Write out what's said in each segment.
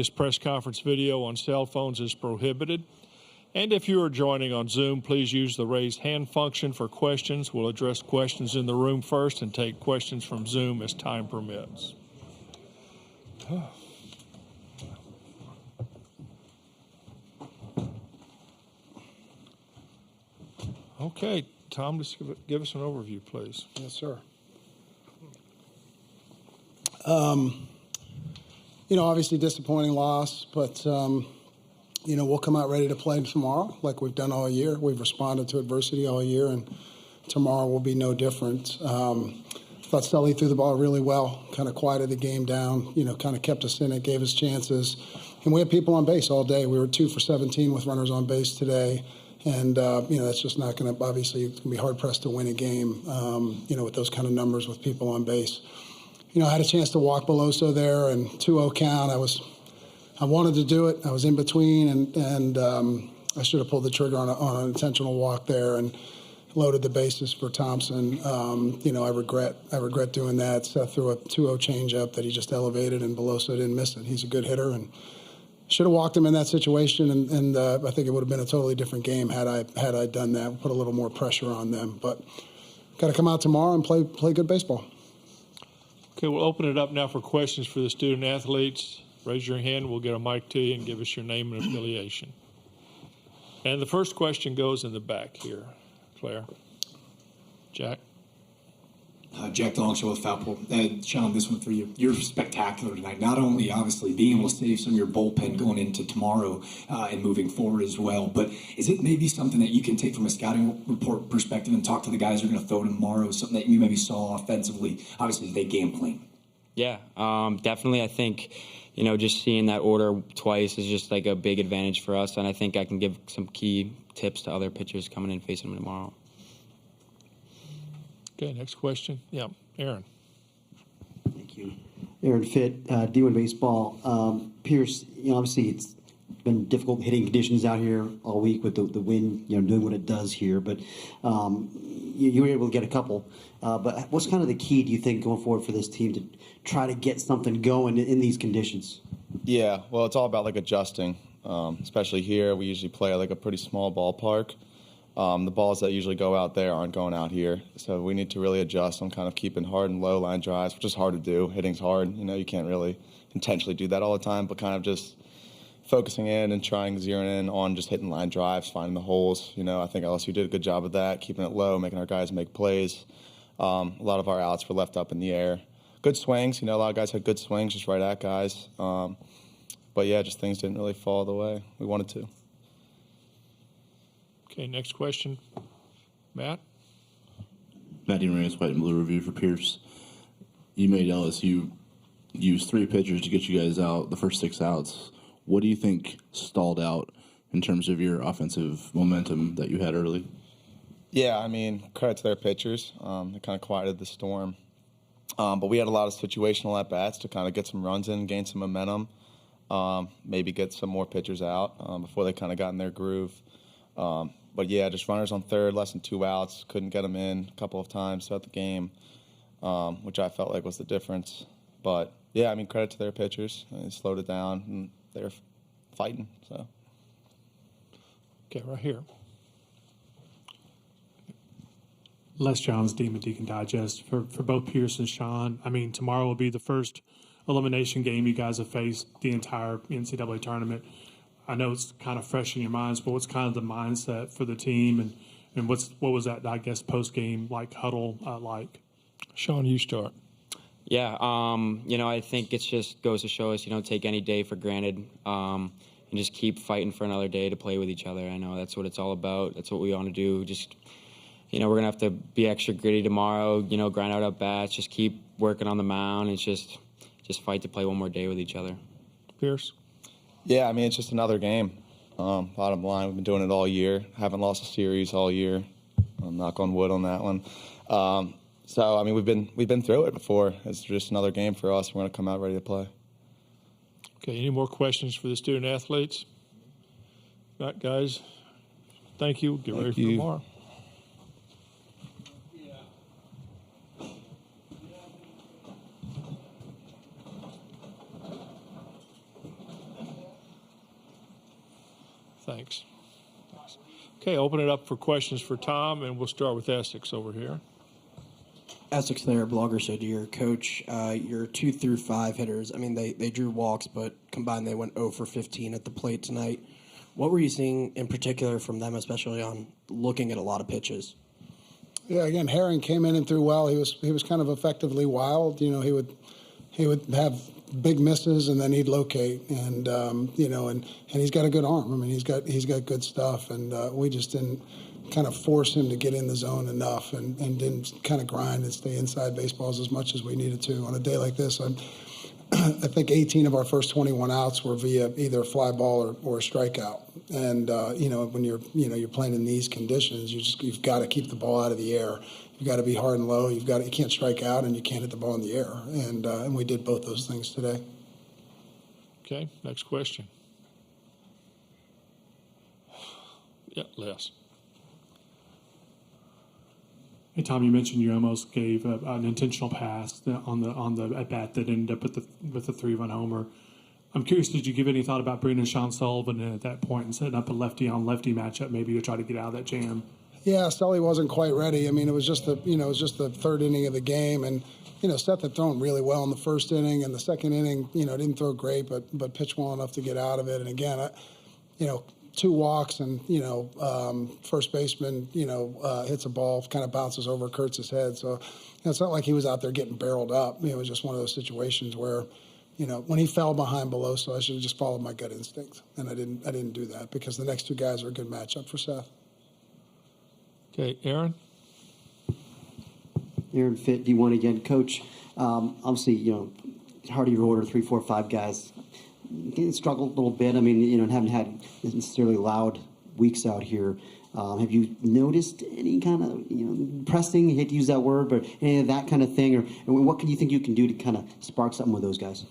This press conference video on cell phones is prohibited. And if you are joining on Zoom, please use the raise hand function for questions. We'll address questions in the room first and take questions from Zoom as time permits. Okay, Tom, just give us an overview, please. Yes, sir. Obviously disappointing loss, but, we'll come out ready to play tomorrow like we've done all year. We've responded to adversity all year, and tomorrow will be no different. Thought Sully threw the ball really well, kind of quieted the game down, kind of kept us in it, gave us chances. And we had people on base all day. We were 2 for 17 with runners on base today. And, that's just not going to, obviously, it's going to be hard-pressed to win a game, with those kind of numbers with people on base. I had a chance to walk Beloso there and 2-0 count. I wanted to do it. I was in between, and I should have pulled the trigger on an intentional walk there and loaded the bases for Thompson. I regret doing that. Seth threw a 2-0 changeup that he just elevated, and Beloso didn't miss it. He's a good hitter, and should have walked him in that situation, and I think it would have been a totally different game had I done that. Put a little more pressure on them, but got to come out tomorrow and play good baseball. Okay, we'll open it up now for questions for the student athletes. Raise your hand. We'll get a mic to you and give us your name and affiliation. And the first question goes in the back here. Claire. Jack. Jack Dongshall with Foulpole. Sean, this one for you. You're spectacular tonight. Not only, obviously, being able to save some of your bullpen going into tomorrow and moving forward as well, but is it maybe something that you can take from a scouting report perspective and talk to the guys who are going to throw tomorrow, something that you maybe saw offensively, obviously, they game plan? Yeah, definitely. I think, just seeing that order twice is just like a big advantage for us, and I think I can give some key tips to other pitchers coming in facing them tomorrow. Okay, next question. Yeah, Aaron. Thank you. Aaron Fitt, D1 Baseball. Pierce, obviously it's been difficult hitting conditions out here all week with the wind, doing what it does here, but you were able to get a couple. But what's kind of the key, do you think, going forward for this team to try to get something going in these conditions? Yeah, well, it's all about adjusting, especially here. We usually play a pretty small ballpark. The balls that usually go out there aren't going out here. So we need to really adjust on kind of keeping hard and low line drives, which is hard to do. Hitting's hard. You can't really intentionally do that all the time, but kind of just focusing in and zeroing in on just hitting line drives, finding the holes. I think LSU did a good job of that, keeping it low, making our guys make plays. A lot of our outs were left up in the air. Good swings. A lot of guys had good swings just right at guys. But, yeah, just things didn't really fall the way we wanted to. Okay, next question. Matt? Matty Reyes, White and Blue Review for Pierce. You made LSU use 3 pitchers to get you guys out, the first 6 outs. What do you think stalled out in terms of your offensive momentum that you had early? Yeah, credit to their pitchers. They kind of quieted the storm. But we had a lot of situational at-bats to kind of get some runs in, gain some momentum, maybe get some more pitchers out before they kind of got in their groove. But, yeah, just runners on third, less than 2 outs. Couldn't get them in a couple of times throughout the game, which I felt like was the difference. But, yeah, credit to their pitchers. They slowed it down, and they're fighting. So. Okay, right here. Les Johns, Demon Deacon Digest. For both Pierce and Sean, tomorrow will be the first elimination game you guys have faced the entire NCAA tournament. I know it's kind of fresh in your minds, but what's kind of the mindset for the team, and what was that, post-game huddle like? Sean, you start. Yeah, I think it just goes to show us, take any day for granted, and just keep fighting for another day to play with each other. I know that's what it's all about. That's what we want to do. Just, we're going to have to be extra gritty tomorrow, grind out at-bats, just keep working on the mound, and just fight to play one more day with each other. Pierce? Yeah, it's just another game. Bottom line, we've been doing it all year. Haven't lost a series all year. Knock on wood on that one. So we've been through it before. It's just another game for us. We're going to come out ready to play. Okay, any more questions for the student athletes? Got guys? Thank you. Get ready for tomorrow. Thanks. Okay, open it up for questions for Tom, and we'll start with Essex over here. Essex there, blogger said your coach, your 2 through 5 hitters, I mean, they drew walks, but combined they went 0 for 15 at the plate tonight. What were you seeing in particular from them, especially on looking at a lot of pitches? Yeah, again, Herring came in and threw well. He was kind of effectively wild. You know, he would have big misses and then he'd locate, and you know, and he's got a good arm. I mean, he's got good stuff, and we just didn't kind of force him to get in the zone enough, and didn't kind of grind and stay inside baseballs as much as we needed to on a day like this. I think 18 of our first 21 outs were via either a fly ball or a strikeout. And you know, when you're playing in these conditions, you've got to keep the ball out of the air. You've got to be hard and low. You can't strike out, and you can't hit the ball in the air. And we did both those things today. Okay, next question. Yeah, Les. Hey Tom, you mentioned you almost gave an intentional pass on the at bat that ended up with the 3-run homer. I'm curious, did you give any thought about bringing in Sean Sullivan in at that point and setting up a lefty on lefty matchup, maybe to try to get out of that jam? Yeah, Sully wasn't quite ready. I mean, it was just the third inning of the game, and you know, Seth had thrown really well in the first inning, and the second inning, you know, didn't throw great, but pitched well enough to get out of it. And again, you know, 2 walks, and you know, first baseman, you know, hits a ball, kind of bounces over Kurtz's head. So you know, it's not like he was out there getting barreled up. You know, it was just one of those situations where, you know, when he fell behind Beloso, I should have just followed my gut instinct, and I didn't do that because the next 2 guys are a good matchup for Seth. Okay, Aaron. Aaron Fitt, D1 again, Coach. Obviously, you know, heart of your order, 3, 4, 5 guys. You struggled a little bit. I mean, you know, haven't had necessarily loud weeks out here. Have you noticed any kind of, you know, pressing? I hate to use that word, but any of that kind of thing, or what can you think you can do to kind of spark something with those guys?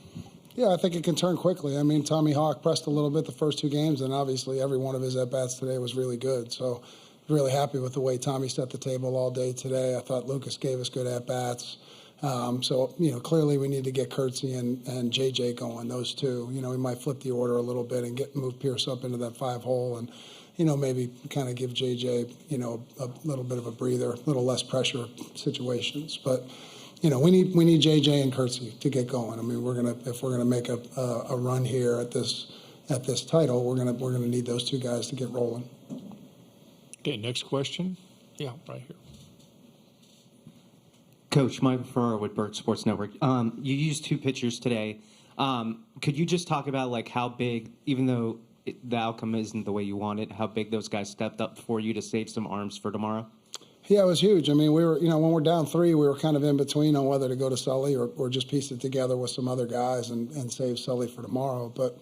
Yeah, I think it can turn quickly. I mean, Tommy Hawk pressed a little bit the first 2 games, and obviously every one of his at-bats today was really good. So really happy with the way Tommy set the table all day today. I thought Lucas gave us good at-bats. So, you know, clearly we need to get Kurtzy and JJ going, those 2. You know, we might flip the order a little bit and move Pierce up into that 5 hole, and, you know, maybe kind of give JJ, you know, a little bit of a breather, a little less pressure situations. But, you know, we need JJ and Kurtzy to get going. I mean, if we're gonna make a run here at this title, we're gonna need those 2 guys to get rolling. Okay, next question. Yeah, right here. Coach, Michael Ferrer with Bird Sports Network. You used 2 pitchers today. Could you just talk about like how big, even though the outcome isn't the way you want it, how big those guys stepped up for you to save some arms for tomorrow? Yeah, it was huge. I mean, we were, you know, when we're down 3, we were kind of in between on whether to go to Sully or just piece it together with some other guys and save Sully for tomorrow. But,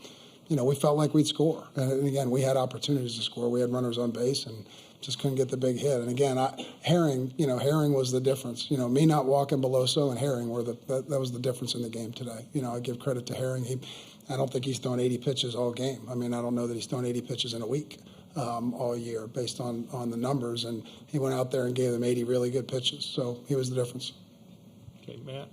you know, we felt like we'd score. And again, we had opportunities to score. We had runners on base and just couldn't get the big hit. And again, Herring was the difference. You know, me not walking Beloso and Herring that was the difference in the game today. You know, I give credit to Herring. I don't think he's thrown 80 pitches all game. I mean, I don't know that he's thrown 80 pitches in a week all year based on the numbers. And he went out there and gave them 80 really good pitches. So he was the difference. Okay, Matt.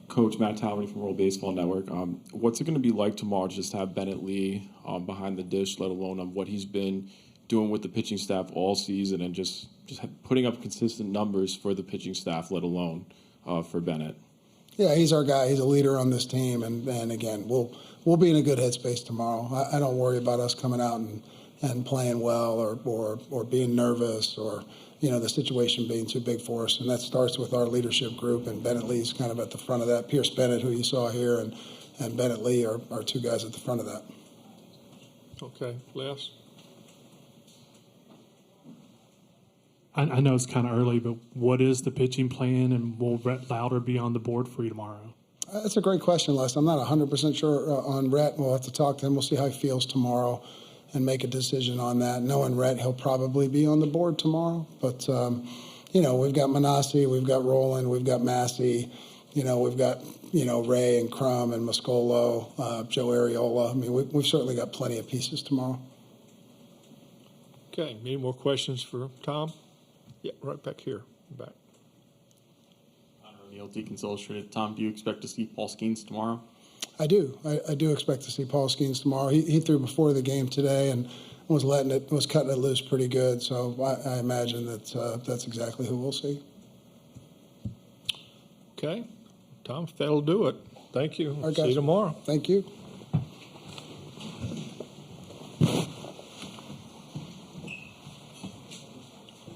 Coach Matt Talbot from World Baseball Network. What's it going to be like tomorrow to just have Bennett Lee behind the dish, let alone on what he's been doing with the pitching staff all season and just putting up consistent numbers for the pitching staff, let alone for Bennett? Yeah, he's our guy. He's a leader on this team, and again, we'll be in a good headspace tomorrow. I don't worry about us coming out and playing well or being nervous or, you know, the situation being too big for us. And that starts with our leadership group, and Bennett Lee's kind of at the front of that. Pierce Bennett, who you saw here, and Bennett Lee are 2 guys at the front of that. Okay, Les. I know it's kind of early, but what is the pitching plan, and will Rhett Lauder be on the board for you tomorrow? That's a great question, Les. I'm not 100% sure on Rhett. We'll have to talk to him. We'll see how he feels tomorrow and make a decision on that. Knowing Rhett, he'll probably be on the board tomorrow. But, you know, we've got Manassi, we've got Roland, we've got Massey, you know, we've got, you know, Ray and Crum and Mascolo, Joe Ariola. I mean, we've certainly got plenty of pieces tomorrow. Okay, any more questions for Tom? Yeah, right back here. Back. Neil, Deacons Illustrated. Tom, do you expect to see Paul Skeens tomorrow? I do. I do expect to see Paul Skeens tomorrow. He threw before the game today and was cutting it loose pretty good. So I imagine that that's exactly who we'll see. Okay. Tom, that'll do it. Thank you. All right, See you guys. tomorrow. Thank you.